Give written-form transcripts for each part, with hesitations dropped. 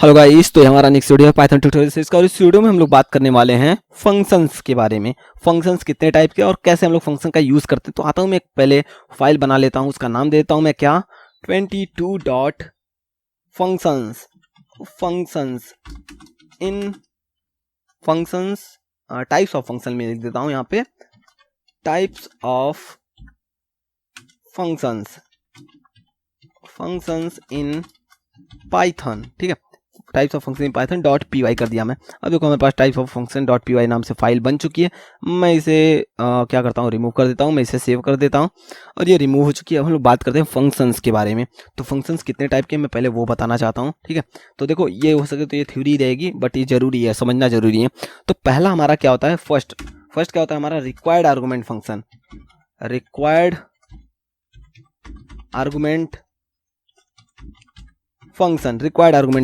Hello guys, तो ये हमारा नेक्स्ट वीडियो है पाइथन ट्यूटोरियल से इसका। और इस वीडियो में हम लोग बात करने वाले हैं फंक्शंस के बारे में। फंक्शंस कितने टाइप के और कैसे हम लोग फंक्शन का यूज़ करते हैं। तो आता हूँ मैं पहले फाइल बना लेता हूँ, उसका नाम देता हूँ मैं क्या 22 dot functions functions in functions types of function में लिख देता हूँ यहाँ पे types of functions in Python. ठीक है, types of function in Python dot P Y कर दिया मैं। अब देखो हमारे पास types of function dot P Y नाम से फाइल बन चुकी है। मैं इसे क्या करता हूँ, रिमूव कर देता हूँ। मैं इसे सेव कर देता हूँ और ये रिमूव हो चुकी है। अब हम लोग बात करते हैं फंक्शंस के बारे में। तो फंक्शंस कितने टाइप के मैं पहले वो बताना चाहता हूँ। ठीक है, तो देखो ये हो सके तो ये थ्योरी रहेगी, बट ये जरूरी है, समझना जरूरी है। तो पहला हमारा क्या होता है, फर्स्ट क्या होता है हमारा required argument function. Required argument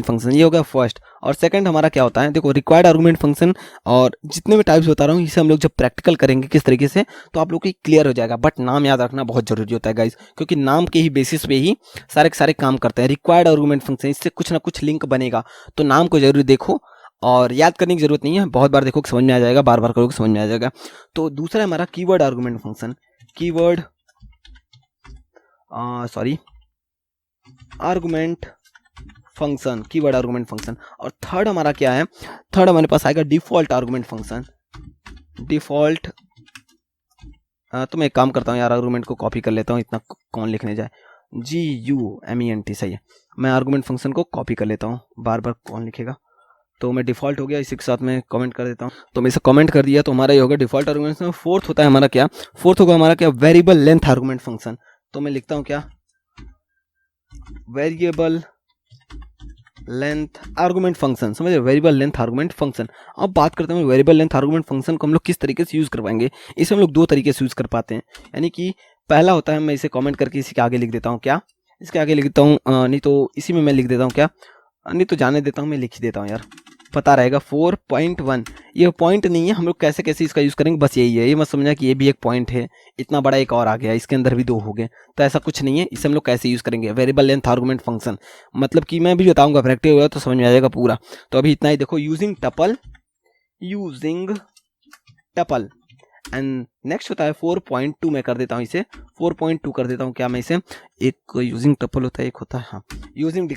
function ये हो गया फर्स्ट। और सेकंड हमारा क्या होता है, देखो रिक्वायर्ड आर्गुमेंट फंक्शन और जितने भी टाइप्स बता रहा हूँ इसे हम लोग जब प्रैक्टिकल करेंगे किस तरीके से, तो आप लोग को क्लियर हो जाएगा। बट नाम याद रखना बहुत जरूरी होता है गाइस, क्योंकि नाम के ही बेसिस पे ही सारे के सारे काम करते हैं। रिक्वायर्ड आर्गुमेंट फंक्शन, इससे कुछ ना कुछ लिंक बनेगा, तो नाम को जरूर देखो और याद करने की जरूरत नहीं है, बहुत बार देखो समझ में आ जाएगा, बार बार करोगे समझ में आ जाएगा। तो दूसरा हमारा keyword argument function, argument function, keyword argument function. और थर्ड हमारा क्या है, थर्ड हमारे पास आएगा डिफॉल्ट आर्गुमेंट फंक्शन। डिफॉल्ट तो मैं एक काम करता हूँ यार, आर्गुमेंट को कॉपी कर लेता हूँ, इतना कौन लिखने जाए। GUMENT सही है। मैं आर्गुमेंट फंक्शन को कॉपी कर लेता हूँ, बार बार कौन लिखेगा। तो मैं डिफॉल्ट हो गया, इसी के साथ मैं कमेंट कर देता हूँ। तो मैं इसे कमेंट कर दिया, तो हमारा ये होगा डिफॉल्ट आर्गुमेंट। फोर्थ होता है हमारा क्या, फोर्थ होगा हमारा क्या, वेरिएबल लेंथ आर्गुमेंट फंक्शन। तो मैं लिखता हूँ क्या, वेरिएबल लेंथ आर्गुमेंट फंक्शन। समझे, वेरिएबल लेंथ आर्गुमेंट फंक्शन। अब बात करते हैं वेरिएबल लेंथ आर्गुमेंट फंक्शन को हम लोग किस तरीके से यूज कर पाएंगे। इसे हम लोग दो तरीके से यूज कर पाते हैं। यानी कि पहला होता है, मैं इसे कमेंट करके इसी के आगे लिख देता हूँ क्या, इसके आगे लिख देता हूँ, नहीं तो इसी में मैं लिख देता हूँ क्या, नहीं तो जाने देता हूँ, मैं लिख ही देता हूँ यार, पता रहेगा 4.1। ये पॉइंट नहीं है, हम लोग कैसे कैसे इसका यूज करेंगे बस यही है। ये मत समझना कि ये भी एक पॉइंट है, इतना बड़ा एक और आ गया, इसके अंदर भी दो हो गए, तो ऐसा कुछ नहीं है। इसे हम लोग कैसे यूज करेंगे, वेरिएबल लेंथ आर्गुमेंट फंक्शन, मतलब कि मैं भी बताऊंगा, प्रैक्टिस होगा तो समझ में आ जाएगा पूरा। तो अभी इतना ही देखो, यूजिंग टपल एंड नेक्स्ट होता है 4.2। मैं कर देता हूँ इसे 4.2 कर देता हूँ क्या, मैं इसे एक यूजिंग टपल होता है, एक होता है हाँ यूजिंग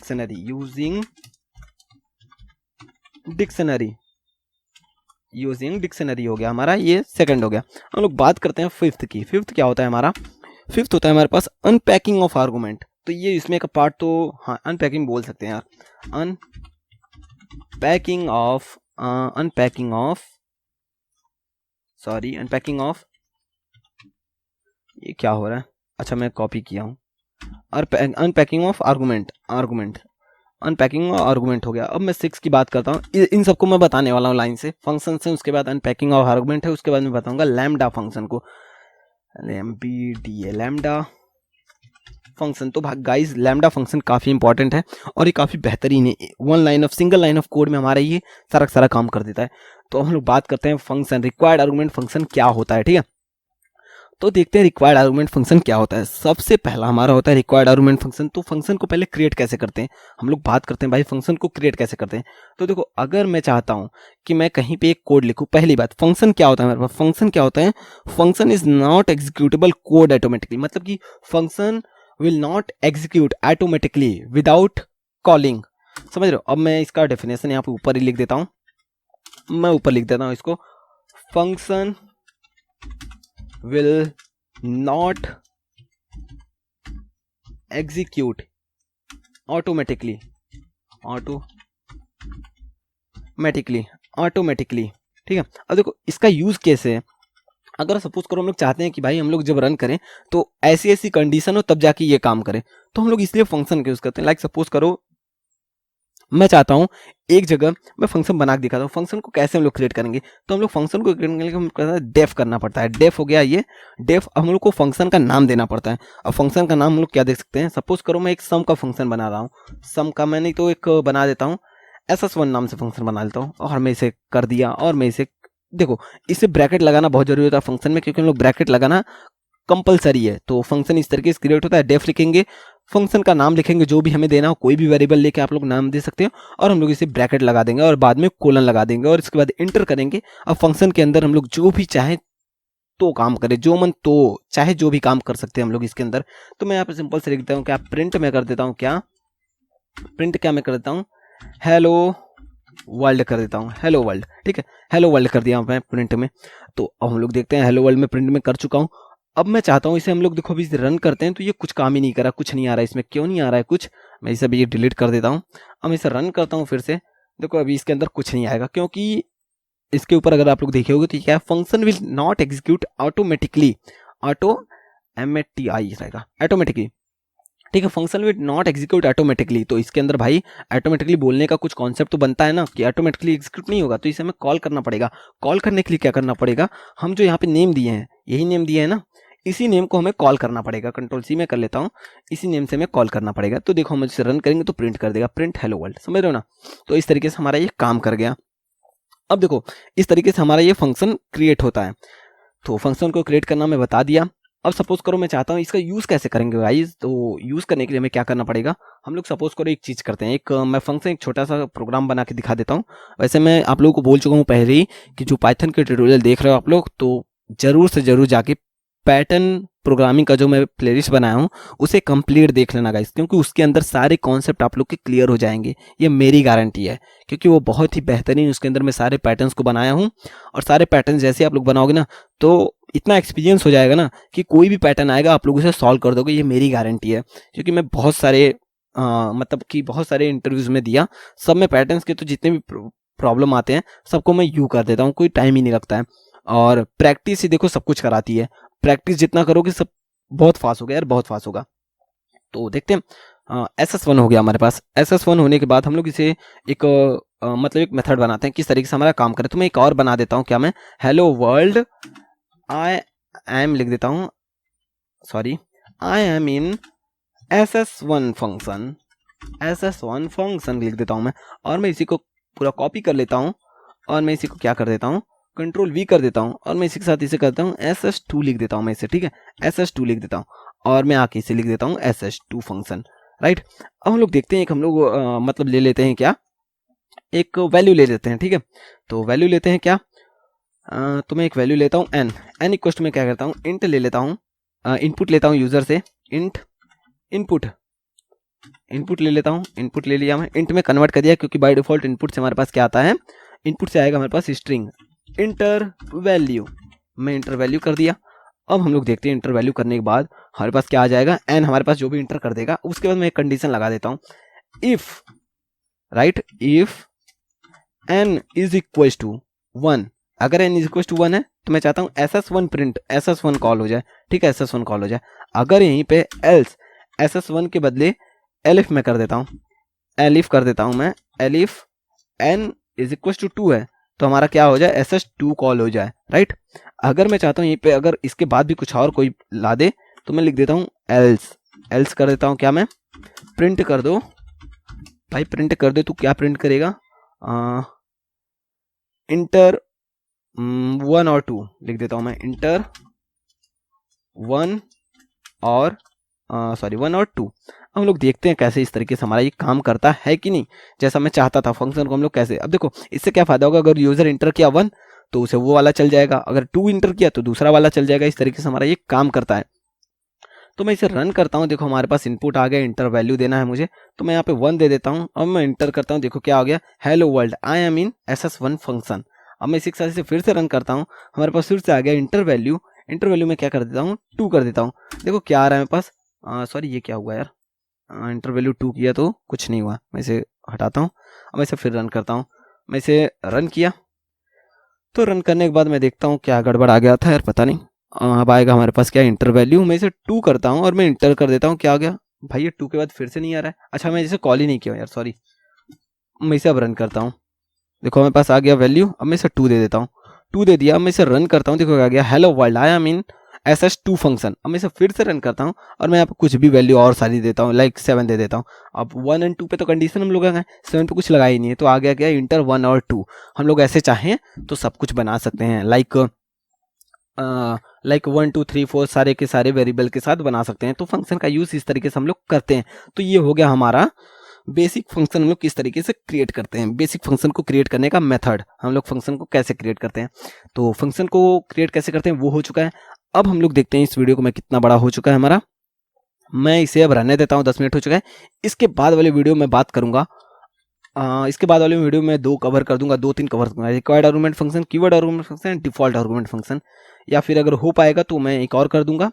डिक्शनरी हो गया हमारा, ये सेकंड हो गया। हम लोग बात करते हैं फिफ्थ की। फिफ्थ क्या होता है हमारा, फिफ्थ होता है हमारे पास अनपैकिंग ऑफ आर्गुमेंट। तो ये इसमें का पार्ट तो हाँ अनपैकिंग बोल सकते हैं यार, अनपैकिंग ऑफ ये क्या हो रहा है, अच्छा मैं कॉपी किया हूँ। अनपैकिंग ऑफ आर्गुमेंट अनपैकिंग और आर्गुमेंट हो गया। अब मैं 6 की बात करता हूँ, इन सबको मैं बताने वाला हूँ लाइन से, फंक्शन से, उसके बाद अनपैकिंग और आर्गुमेंट है, उसके बाद मैं बताऊंगा लैम्डा फंक्शन को, लैम्डा फंक्शन। तो गाइस लैम्डा फंक्शन काफी इंपॉर्टेंट है और ये काफी बेहतरीन है, सिंगल लाइन ऑफ कोड में हमारा ये सारा काम कर देता है। तो हम लोग बात करते हैं फंक्शन, रिक्वायर्ड आर्गुमेंट फंक्शन क्या होता है। ठीक है, तो देखते हैं रिक्वायर्ड आर्गुमेंट फंक्शन क्या होता है। सबसे पहला हमारा होता है रिक्वायर्ड आर्गुमेंट फंक्शन। तो फंक्शन को पहले क्रिएट कैसे करते हैं, हम लोग बात करते हैं भाई फंक्शन को क्रिएट कैसे करते हैं। तो देखो, अगर मैं चाहता हूं कि मैं कहीं पे एक कोड लिखूं, पहली बात फंक्शन क्या होता है मेरे पास, फंक्शन क्या होता है, function is not executable code automatically, मतलब कि function will not execute automatically without calling. समझ रहे हो। अब मैं इसका डेफिनेशन यहाँ पे ऊपर ही लिख देता हूँ, मैं ऊपर लिख देता हूँ इसको, function will not execute automatically ठीक है। अब देखो इसका यूज कैसे है, अगर सपोज करो हम लोग चाहते हैं कि भाई हम लोग जब रन करें तो ऐसी ऐसी कंडीशन हो तब जाके ये काम करे, तो हम लोग इसलिए फंक्शन का यूज करते हैं। लाइक सपोज करो मैं चाहता हूं एक जगह मैं फंक्शन बना के दिखाता हूँ, फंक्शन को कैसे हम लोग क्रिएट करेंगे। तो हम लोग फंक्शन को क्रिएट करने के लिए डेफ करना पड़ता है, डेफ हो गया ये डेफ। हम लोग को फंक्शन का नाम देना पड़ता है। अब फंक्शन का नाम हम लोग क्या दे सकते हैं, सपोज करो मैं एक सम का फंक्शन बना रहा हूँ, सम का मैंने तो एक बना देता हूँ, SS1 नाम से फंक्शन बना लेता हूँ, और मैं इसे कर दिया। और मैं इसे देखो, इसे ब्रैकेट लगाना बहुत जरूरी होता है फंक्शन में, क्योंकि हम लोग ब्रैकेट लगाना कंपलसरी है। तो फंक्शन इस तरीके से क्रिएट होता है। डेफ लिखेंगे, फंक्शन का नाम लिखेंगे, जो भी हमें देना हो, कोई भी वेरिएबल लेके आप लोग नाम दे सकते हो, और हम लोग इसे ब्रैकेट लगा देंगे और बाद में कोलन लगा देंगे और इसके बाद इंटर करेंगे। अब फंक्शन के अंदर हम लोग जो भी चाहे तो काम करें, जो मन तो चाहे जो भी काम कर सकते हैं हम लोग इसके अंदर। तो मैं यहाँ पे सिंपल से लिख देता हूँ क्या, प्रिंट में कर देता हूँ क्या, प्रिंट क्या मैं कर देता हूँ, हेलो वर्ल्ड कर देता हूँ, हेलो वर्ल्ड। ठीक है, हेलो वर्ल्ड कर दिया मैं प्रिंट में। तो अब हम लोग देखते हैं, हेलो वर्ल्ड में प्रिंट में कर चुका हूँ। अब मैं चाहता हूँ इसे हम लोग देखो अभी रन करते हैं तो ये कुछ काम ही नहीं कर रहा, कुछ नहीं आ रहा है इसमें। क्यों नहीं आ रहा है कुछ, मैं इसे अभी ये डिलीट कर देता हूँ। अब इसे रन करता हूँ फिर से, देखो अभी इसके अंदर कुछ नहीं आएगा, क्योंकि इसके ऊपर अगर आप लोग देखे होगे तो क्या है, function will not execute automatically, auto MATI रहेगा, ऑटोमेटिकली। ठीक है, function will not execute automatically. तो इसके अंदर भाई ऑटोमेटिकली बोलने का कुछ कॉन्सेप्ट तो बनता है ना कि ऑटोमेटिकली एग्जीक्यूट नहीं होगा, तो इसे हमें कॉल करना पड़ेगा। कॉल करने के लिए क्या करना पड़ेगा, हम जो यहाँ पे नेम दिए हैं, यही नेम दिए हैं ना, इसी नेम को हमें कॉल करना पड़ेगा। कंट्रोल-C में कर लेता हूँ, इसी नेम से हमें कॉल करना पड़ेगा। तो देखो हम इसे रन करेंगे तो प्रिंट कर देगा, प्रिंट हेलो वर्ल्ड, समझ रहे हो ना। तो इस तरीके से हमारा ये काम कर गया। अब देखो इस तरीके से हमारा ये फंक्शन क्रिएट होता है। तो फंक्शन को क्रिएट करना मैं बता दिया। अब सपोज करो मैं चाहता हूँ इसका यूज़ कैसे करेंगे गाइस। तो यूज़ करने के लिए हमें क्या करना पड़ेगा, हम लोग सपोज करो एक चीज़ करते हैं, एक मैं फंक्शन एक छोटा सा प्रोग्राम बना के दिखा देता हूँ। वैसे मैं आप लोगों को बोल चुका हूँ पहले ही कि जो पाइथन के ट्यूटोरियल देख रहे हो आप लोग, तो ज़रूर से ज़रूर जाके पैटर्न प्रोग्रामिंग का जो मैं प्लेलिस्ट बनाया हूँ उसे कंप्लीट देख लेना गाइस, क्योंकि उसके अंदर सारे कॉन्सेप्ट आप लोग के क्लियर हो जाएंगे, ये मेरी गारंटी है। क्योंकि वो बहुत ही बेहतरीन, उसके अंदर मैं सारे पैटर्न्स को बनाया हूँ, और सारे पैटर्न जैसे आप लोग बनाओगे ना तो इतना एक्सपीरियंस हो जाएगा ना कि कोई भी पैटर्न आएगा आप लोग उसे सॉल्व कर दोगे, ये मेरी गारंटी है। क्योंकि मैं बहुत सारे मतलब कि बहुत सारे इंटरव्यूज में दिया, सब में पैटर्न्स के तो जितने भी प्रॉब्लम आते हैं सबको मैं यू कर देता हूँ, कोई टाइम ही नहीं लगता है। और प्रैक्टिस ही देखो सब कुछ कराती है, प्रैक्टिस जितना करोगे सब बहुत फास्ट होगा यार, बहुत फास्ट होगा। तो देखते हैं, SS1 हो गया हमारे पास। SS1 होने के बाद हम लोग इसे एक मतलब एक मेथड बनाते हैं किस तरीके से हमारा काम करे। तो मैं एक और बना देता हूँ क्या, मैं हेलो वर्ल्ड आई एम लिख देता हूँ, sorry I am in SS1 function, SS1 function लिख देता हूँ मैं। और मैं इसी को पूरा कॉपी कर लेता हूँ और मैं इसी को क्या कर देता हूँ, Ctrl+V कर देता हूँ, और मैं इसी के साथ इसे करता हूँ SS2 लिख देता हूँ मैं इसे। ठीक है, SS2 लिख देता हूँ और मैं आके इसे लिख देता हूँ SS2 फंक्शन, राइट। अब हम लोग देखते हैं, एक हम लोग मतलब ले लेते हैं क्या, एक वैल्यू ले लेते हैं। ठीक है, तो वैल्यू लेते हैं क्या, तो मैं एक वैल्यू लेता हूँ n इक्वल टू, मैं क्या करता हूँ इंट ले लेता हूँ, इनपुट लेता हूँ यूजर से, इंट इनपुट ले लेता हूँ, इनपुट ले लिया मैं, इंट में कन्वर्ट कर दिया, क्योंकि बाय डिफॉल्ट इनपुट से हमारे पास क्या आता है, इनपुट से आएगा हमारे पास स्ट्रिंग, इंटर वैल्यू, मैं इंटर वैल्यू कर दिया। अब हम लोग देखते हैं इंटर वैल्यू करने के बाद हमारे पास क्या आ जाएगा, एन हमारे पास जो भी इंटर कर देगा। उसके बाद मैं एक कंडीशन लगा देता हूँ, if right, if n is equal to 1, अगर n इज इक्वल टू 1 है तो मैं चाहता हूँ SS1 प्रिंट, SS1 कॉल हो जाए। ठीक है, SS1 कॉल हो जाए। अगर यहीं पे एल्स SS1 के बदले एलिफ में कर देता हूँ, एलिफ कर देता हूँ मैं, elif n is equal to 2 है तो हमारा क्या हो जाए, SS2 कॉल हो जाए, राइट। अगर मैं चाहता हूँ यहीं पे अगर इसके बाद भी कुछ और कोई ला दे तो मैं लिख देता हूँ एल्स कर देता हूँ क्या, मैं प्रिंट कर दो भाई, प्रिंट कर दे। तू क्या प्रिंट करेगा, इंटर 1 और 2 लिख देता हूँ मैं, इंटर 1 और 2। हम लोग देखते हैं कैसे इस तरीके से हमारा ये काम करता है कि नहीं, जैसा मैं चाहता था फंक्शन को हम लोग कैसे। अब देखो इससे क्या फायदा होगा, अगर यूजर इंटर किया 1 तो उसे वो वाला चल जाएगा, अगर 2 इंटर किया तो दूसरा वाला चल जाएगा। इस तरीके से हमारा ये काम करता है। तो मैं इसे रन करता हूँ, देखो हमारे पास इनपुट आ गया, इंटर वैल्यू देना है मुझे, तो मैं यहाँ पे 1 दे देता हूँ। अब मैं इंटर करता हूँ, देखो क्या आ गया, hello world I am in SS1 function. अब मैं इसी के साथ इसे फिर से रन करता हूँ, हमारे पास फिर से आ गया इंटर वैल्यू में क्या कर देता हूँ, 2 कर देता हूँ। देखो क्या आ रहा है मेरे पास, सॉरी ये क्या हुआ यार, इंटर वैल्यू 2 किया तो कुछ नहीं हुआ, मैं इसे हटाता हूँ। अब मैं इसे फिर रन करता हूँ, मैं इसे रन किया तो रन करने के बाद मैं देखता हूँ क्या गड़बड़ आ गया था यार, पता नहीं। अब आएगा हमारे पास क्या, इंटर वैल्यू, मैं इसे 2 करता हूँ और मैं इंटर कर देता हूँ, क्या आ गया भाई, ये 2 के बाद फिर से नहीं आ रहा है। अच्छा मैं इसे कॉल ही नहीं किया यार, सॉरी। मैं इसे अब रन करता हूँ, देखो हमारे पास आ गया वैल्यू, अब मैं इसे 2 दे देता हूँ, 2 दे दिया। अब मैं इसे रन करता हूँ, देखो क्या आ गया, hello world I am in SS2 function. अब मैं इसे फिर से रन करता हूँ और मैं यहाँ पे कुछ भी वैल्यू और सारी देता हूँ, लाइक 7 दे देता हूँ। अब 1 और 2 पे तो कंडीशन हम लोग लगाए, 7 पे कुछ लगा ही नहीं है, तो आ गया क्या, इंटर 1 और 2। हम लोग ऐसे चाहें तो सब कुछ बना सकते हैं, लाइक लाइक 1 2 3 4 सारे के सारे वेरिएबल के साथ बना सकते हैं। तो फंक्शन का यूज़ इस तरीके से हम लोग करते हैं। तो ये हो गया हमारा बेसिक फंक्शन हम लोग किस तरीके से क्रिएट करते हैं, बेसिक फंक्शन को क्रिएट करने का मेथड, हम लोग फंक्शन को कैसे क्रिएट करते हैं। तो फंक्शन को क्रिएट कैसे करते हैं वो हो चुका है। अब हम लोग देखते हैं इस वीडियो को मैं कितना बड़ा हो चुका है हमारा। मैं इसे अब रहने देता हूँ, 10 मिनट हो चुका है। इसके बाद वाले वीडियो में बात करूंगा, इसके बाद वाले वीडियो में 2 कवर कर दूंगा, 2-3 कवर करूंगा, required argument function, keyword argument function, default argument function, या फिर अगर हो पाएगा तो मैं एक और कर दूंगा।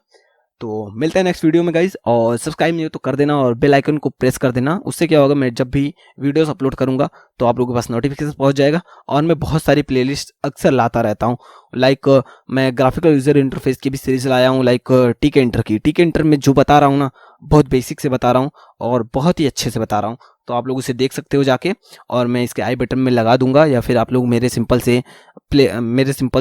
तो मिलते हैं नेक्स्ट वीडियो में गाइज, और सब्सक्राइब नहीं हो तो कर देना और बेल आइकन को प्रेस कर देना। उससे क्या होगा, मैं जब भी वीडियोस अपलोड करूंगा तो आप लोगों के पास नोटिफिकेशन पहुंच जाएगा। और मैं बहुत सारी प्लेलिस्ट अक्सर लाता रहता हूं, लाइक मैं ग्राफिकल यूजर इंटरफेस की भी सीरीज लाया हूं, लाइक टीके इंटर की। टीके इंटर में जो बता रहा हूँ ना, बहुत बेसिक से बता रहा हूँ और बहुत ही अच्छे से बता रहा हूँ। तो आप लोग उसे देख सकते हो जाके, और मैं इसके आई बटन में लगा दूंगा, या फिर आप लोग मेरे सिंपल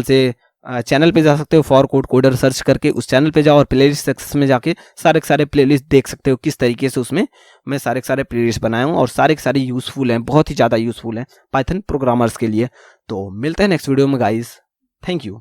से चैनल पे जा सकते हो, फॉर कोड कोडर सर्च करके उस चैनल पे जाओ और प्लेलिस्ट सेक्शन में जाके सारे के सारे प्लेलिस्ट देख सकते हो किस तरीके से उसमें मैं सारे के सारे प्लेलिस्ट बनाया हूँ, और सारे के सारे यूजफुल हैं, बहुत ही ज़्यादा यूजफुल हैं पाइथन प्रोग्रामर्स के लिए। तो मिलते हैं नेक्स्ट वीडियो में गाइस, थैंक यू।